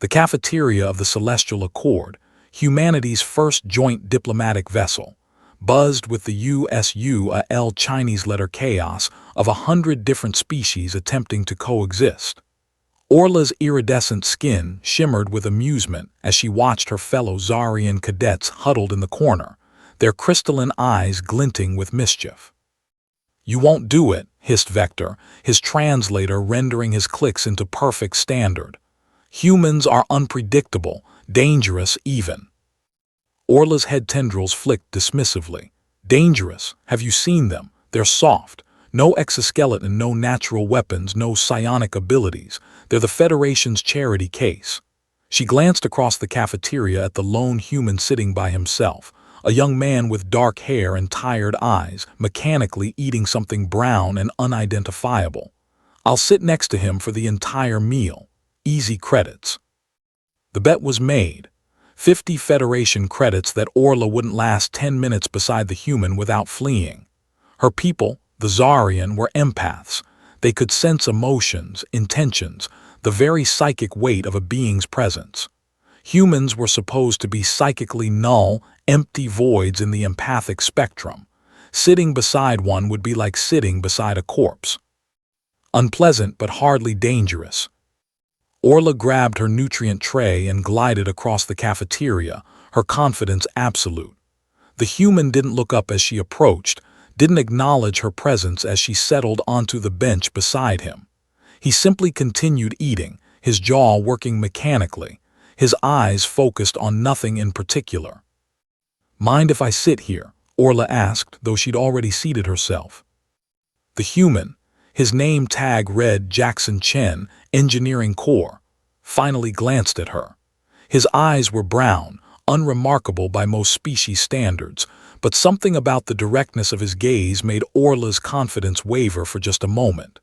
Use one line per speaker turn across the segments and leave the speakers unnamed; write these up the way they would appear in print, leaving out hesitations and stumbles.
The cafeteria of the Celestial Accord, humanity's first joint diplomatic vessel, buzzed with the USUAL Chinese letter chaos of 100 different species attempting to coexist. Orla's iridescent skin shimmered with amusement as she watched her fellow Zarian cadets huddled in the corner, their crystalline eyes glinting with mischief. "You won't do it," hissed Vector, his translator rendering his clicks into perfect standard. "Humans are unpredictable, dangerous even." Orla's head tendrils flicked dismissively. "Dangerous? Have you seen them? They're soft. No exoskeleton, no natural weapons, no psionic abilities. They're the Federation's charity case." She glanced across the cafeteria at the lone human sitting by himself, a young man with dark hair and tired eyes, mechanically eating something brown and unidentifiable. "I'll sit next to him for the entire meal. Easy credits." The bet was made. 50 Federation credits that Orla wouldn't last 10 minutes beside the human without fleeing. Her people, the Zarian, were empaths. They could sense emotions, intentions, the very psychic weight of a being's presence. Humans were supposed to be psychically null, empty voids in the empathic spectrum. Sitting beside one would be like sitting beside a corpse. Unpleasant but hardly dangerous. Orla grabbed her nutrient tray and glided across the cafeteria, her confidence absolute. The human didn't look up as she approached, didn't acknowledge her presence as she settled onto the bench beside him. He simply continued eating, his jaw working mechanically, his eyes focused on nothing in particular. "Mind if I sit here?" Orla asked, though she'd already seated herself. The human, his name tag read Jackson Chen, Engineering Corps, finally glanced at her. His eyes were brown, unremarkable by most species standards, but something about the directness of his gaze made Orla's confidence waver for just a moment.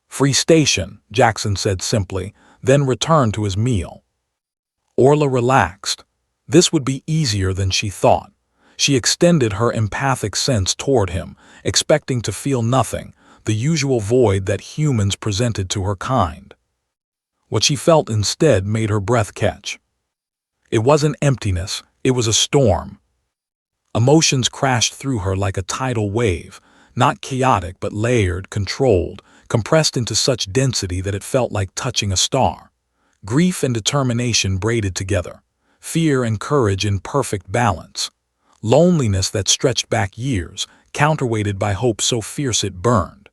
"Free station," Jackson said simply, then returned to his meal. Orla relaxed. This would be easier than she thought. She extended her empathic sense toward him, expecting to feel nothing, the usual void that humans presented to her kind. What she felt instead made her breath catch. It wasn't emptiness, it was a storm. Emotions crashed through her like a tidal wave, not chaotic but layered, controlled, compressed into such density that it felt like touching a star. Grief and determination braided together, fear and courage in perfect balance. Loneliness that stretched back years, counterweighted by hope so fierce it burned.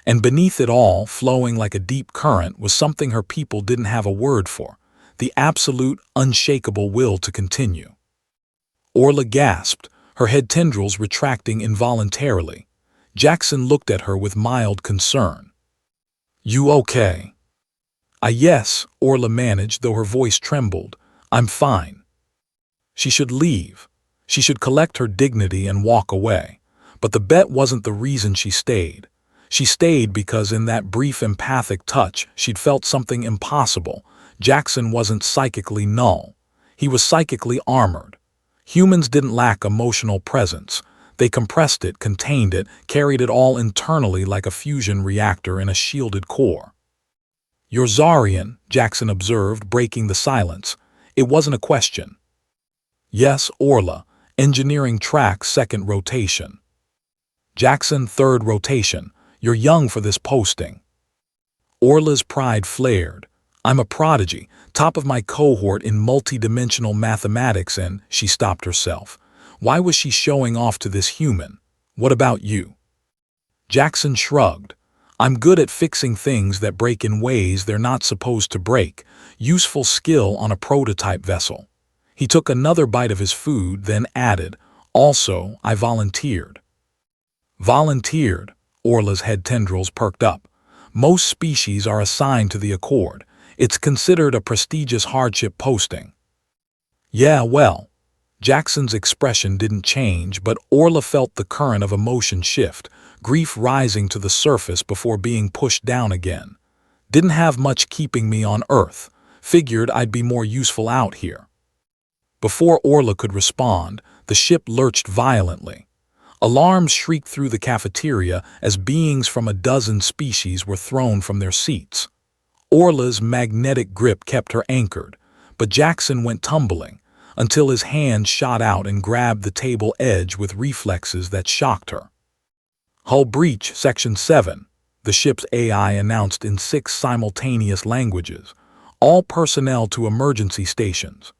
And beneath it all, flowing like a deep current, was something her people didn't have a word for, the absolute, unshakable will to continue. Orla gasped, her head tendrils retracting involuntarily. Jackson looked at her with mild concern. "You okay?" Yes," Orla managed, though her voice trembled. "I'm fine." She should leave. She should collect her dignity and walk away. But the bet wasn't the reason she stayed. She stayed because in that brief empathic touch she'd felt something impossible. Jackson wasn't psychically null. He was psychically armored. Humans didn't lack emotional presence. They compressed it, contained it, carried it all internally like a fusion reactor in a shielded core. "You're Zarian," Jackson observed, breaking the silence. It wasn't a question. "Yes, Orla. Engineering track, second rotation." "Jackson, third rotation. You're young for this posting." Orla's pride flared. "I'm a prodigy, top of my cohort in multi-dimensional mathematics," and she stopped herself. Why was she showing off to this human? "What about you?" Jackson shrugged. "I'm good at fixing things that break in ways they're not supposed to break. Useful skill on a prototype vessel." He took another bite of his food, then added, "Also, I volunteered." "Volunteered?" Orla's head tendrils perked up. "Most species are assigned to the Accord. It's considered a prestigious hardship posting." "Yeah, well." Jackson's expression didn't change, but Orla felt the current of emotion shift, grief rising to the surface before being pushed down again. "Didn't have much keeping me on Earth. Figured I'd be more useful out here." Before Orla could respond, the ship lurched violently. Alarms shrieked through the cafeteria as beings from a dozen species were thrown from their seats. Orla's magnetic grip kept her anchored, but Jackson went tumbling, until his hand shot out and grabbed the table edge with reflexes that shocked her. Hull breach, Section 7, the ship's AI announced in 6 simultaneous languages. All personnel to emergency stations.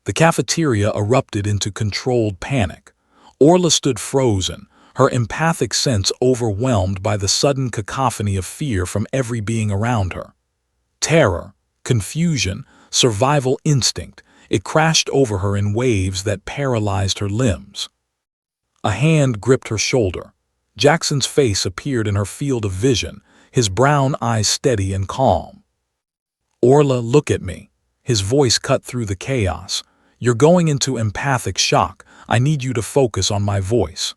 The cafeteria erupted into controlled panic. Orla stood frozen, her empathic sense overwhelmed by the sudden cacophony of fear from every being around her. Terror, confusion, survival instinct, it crashed over her in waves that paralyzed her limbs. A hand gripped her shoulder. Jackson's face appeared in her field of vision, his brown eyes steady and calm. "Orla, look at me." His voice cut through the chaos. "You're going into empathic shock. I need you to focus on my voice."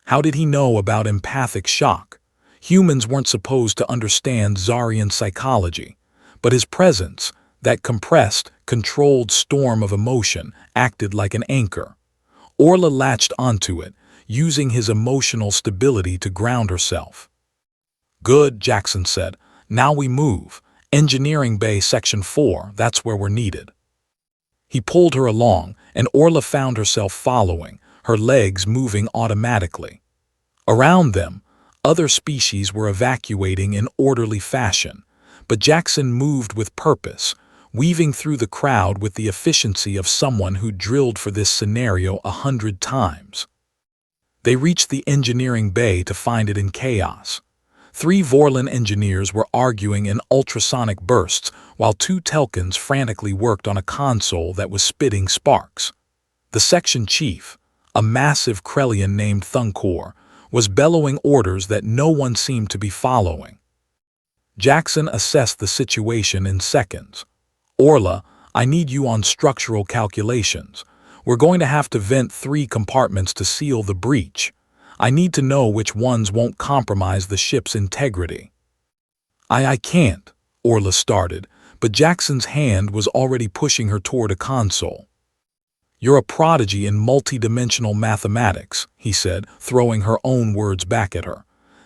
How did he know about empathic shock? Humans weren't supposed to understand Zarian psychology, but his presence, that compressed, controlled storm of emotion, acted like an anchor. Orla latched onto it, using his emotional stability to ground herself. "Good," Jackson said. "Now we move. Engineering Bay Section 4, that's where we're needed." He pulled her along, and Orla found herself following, her legs moving automatically. Around them, other species were evacuating in orderly fashion, but Jackson moved with purpose, weaving through the crowd with the efficiency of someone who drilled for this scenario 100 times. They reached the engineering bay to find it in chaos. 3 Vorlon engineers were arguing in ultrasonic bursts, while 2 Telkins frantically worked on a console that was spitting sparks. The section chief, a massive Krellian named Thunkor, was bellowing orders that no one seemed to be following. Jackson assessed the situation in seconds. "Orla, I need you on structural calculations. We're going to have to vent 3 compartments to seal the breach. I need to know which ones won't compromise the ship's integrity." I can't," Orla started, but Jackson's hand was already pushing her toward a console. "You're a prodigy in multi-dimensional mathematics," he said, throwing her own words back at her.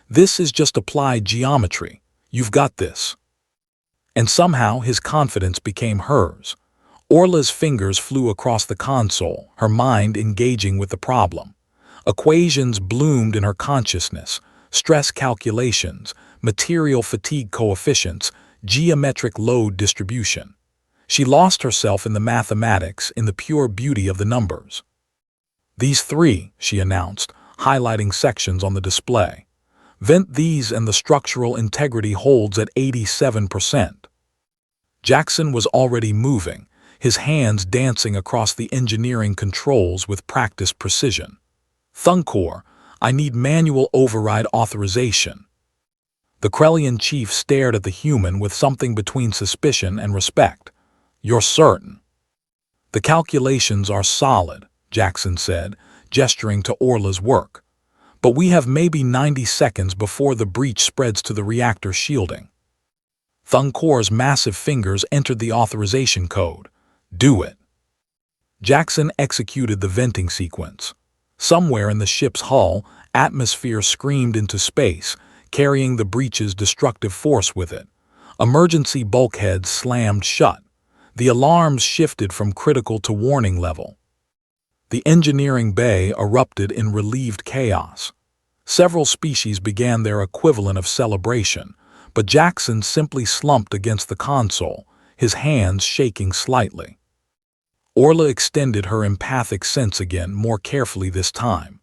"This is just applied geometry. You've got this." And somehow his confidence became hers. Orla's fingers flew across the console, her mind engaging with the problem. Equations bloomed in her consciousness: stress calculations, material fatigue coefficients, geometric load distribution. She lost herself in the mathematics, in the pure beauty of the numbers. "These 3, she announced, highlighting sections on the display. "Vent these and the structural integrity holds at 87%. Jackson was already moving, his hands dancing across the engineering controls with practiced precision. "Thunkor, I need manual override authorization." The Krellian chief stared at the human with something between suspicion and respect. "You're certain?" "The calculations are solid," Jackson said, gesturing to Orla's work. "But we have maybe 90 seconds before the breach spreads to the reactor shielding." Thunkor's massive fingers entered the authorization code. "Do it." Jackson executed the venting sequence. Somewhere in the ship's hull, atmosphere screamed into space, carrying the breach's destructive force with it. Emergency bulkheads slammed shut. The alarms shifted from critical to warning level. The engineering bay erupted in relieved chaos. Several species began their equivalent of celebration, but Jackson simply slumped against the console, his hands shaking slightly. Orla extended her empathic sense again, more carefully this time.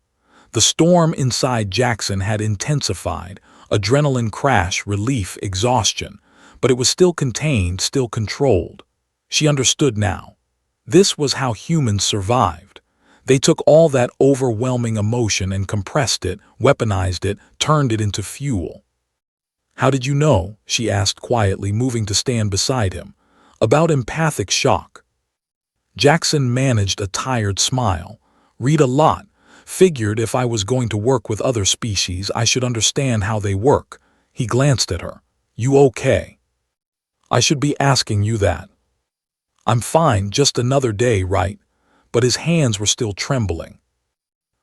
The storm inside Jackson had intensified: adrenaline crash, relief, exhaustion, but it was still contained, still controlled. She understood now. This was how humans survived. They took all that overwhelming emotion and compressed it, weaponized it, turned it into fuel. "How did you know?" she asked quietly, moving to stand beside him. "About empathic shock." Jackson managed a tired smile. "Read a lot. Figured if I was going to work with other species, I should understand how they work." He glanced at her. "You okay?" "I should be asking you that." "I'm fine, just another day, right?" But his hands were still trembling.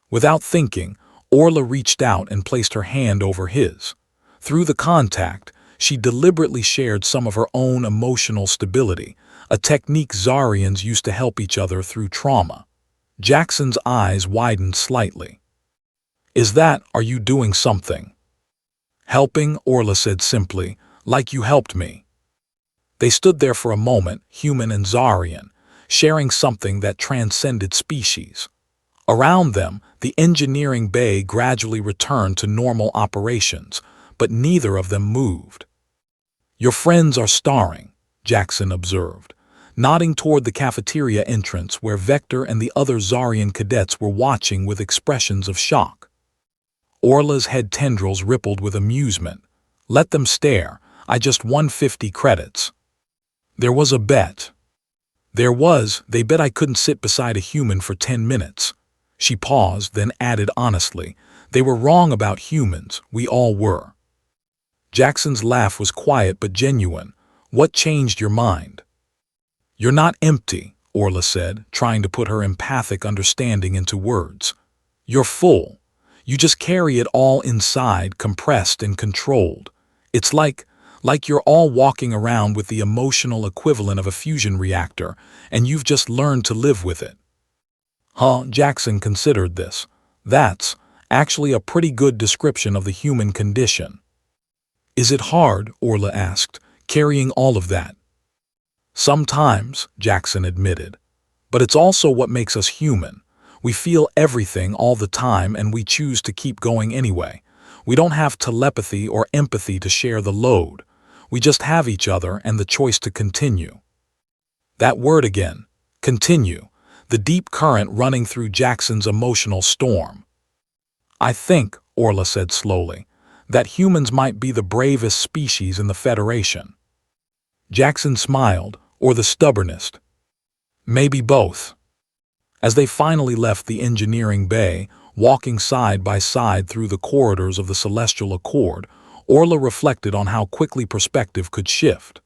Without thinking, Orla reached out and placed her hand over his. Through the contact, she deliberately shared some of her own emotional stability, a technique Zarians used to help each other through trauma. Jackson's eyes widened slightly. Are you doing something? Helping, Orla said simply, like you helped me. They stood there for a moment, human and Zarian, sharing something that transcended species. Around them, the engineering bay gradually returned to normal operations, but neither of them moved. Your friends are starring, Jackson observed, nodding toward the cafeteria entrance where Vector and the other Zarian cadets were watching with expressions of shock. Orla's head tendrils rippled with amusement. Let them stare, I just won 50 credits. There was a bet. They bet I couldn't sit beside a human for 10 minutes. She paused, then added honestly, they were wrong about humans, we all were. Jackson's laugh was quiet but genuine. What changed your mind? You're not empty, Orla said, trying to put her empathic understanding into words. You're full. You just carry it all inside, compressed and controlled. It's like you're all walking around with the emotional equivalent of a fusion reactor, and you've just learned to live with it. Jackson considered this. That's actually a pretty good description of the human condition. Is it hard, Orla asked, carrying all of that? Sometimes, Jackson admitted. But it's also what makes us human. We feel everything all the time and we choose to keep going anyway. We don't have telepathy or empathy to share the load. We just have each other and the choice to continue. That word again, continue, the deep current running through Jackson's emotional storm. I think, Orla said slowly, that humans might be the bravest species in the Federation. Jackson smiled, or the stubbornest. Maybe both. As they finally left the engineering bay, walking side by side through the corridors of the Celestial Accord, Orla reflected on how quickly perspective could shift.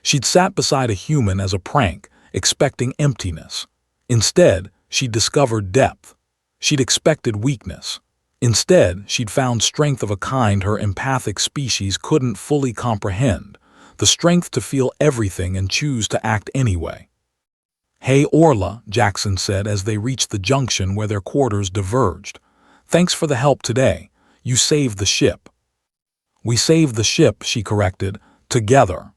She'd sat beside a human as a prank, expecting emptiness. Instead, she'd discovered depth. She'd expected weakness. Instead, she'd found strength of a kind her empathic species couldn't fully comprehend, the strength to feel everything and choose to act anyway. Hey Orla, Jackson said as they reached the junction where their quarters diverged. Thanks for the help today. You saved the ship. We saved the ship, she corrected. Together.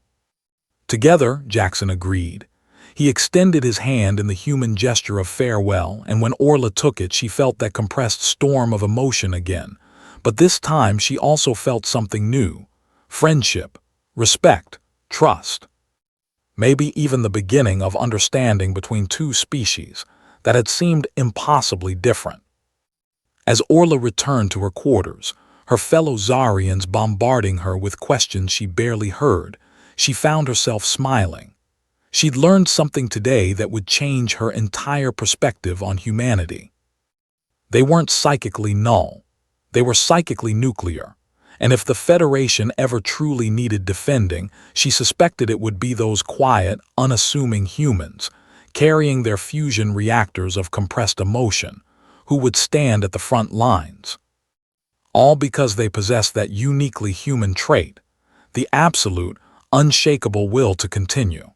Together, Jackson agreed. He extended his hand in the human gesture of farewell, and when Orla took it, she felt that compressed storm of emotion again. But this time she also felt something new. Friendship, respect, trust. Maybe even the beginning of understanding between two species that had seemed impossibly different. As Orla returned to her quarters, her fellow Zarians bombarding her with questions she barely heard, she found herself smiling. She'd learned something today that would change her entire perspective on humanity. They weren't psychically null. They were psychically nuclear. And if the Federation ever truly needed defending, she suspected it would be those quiet, unassuming humans, carrying their fusion reactors of compressed emotion, who would stand at the front lines. All because they possessed that uniquely human trait, the absolute, unshakable will to continue.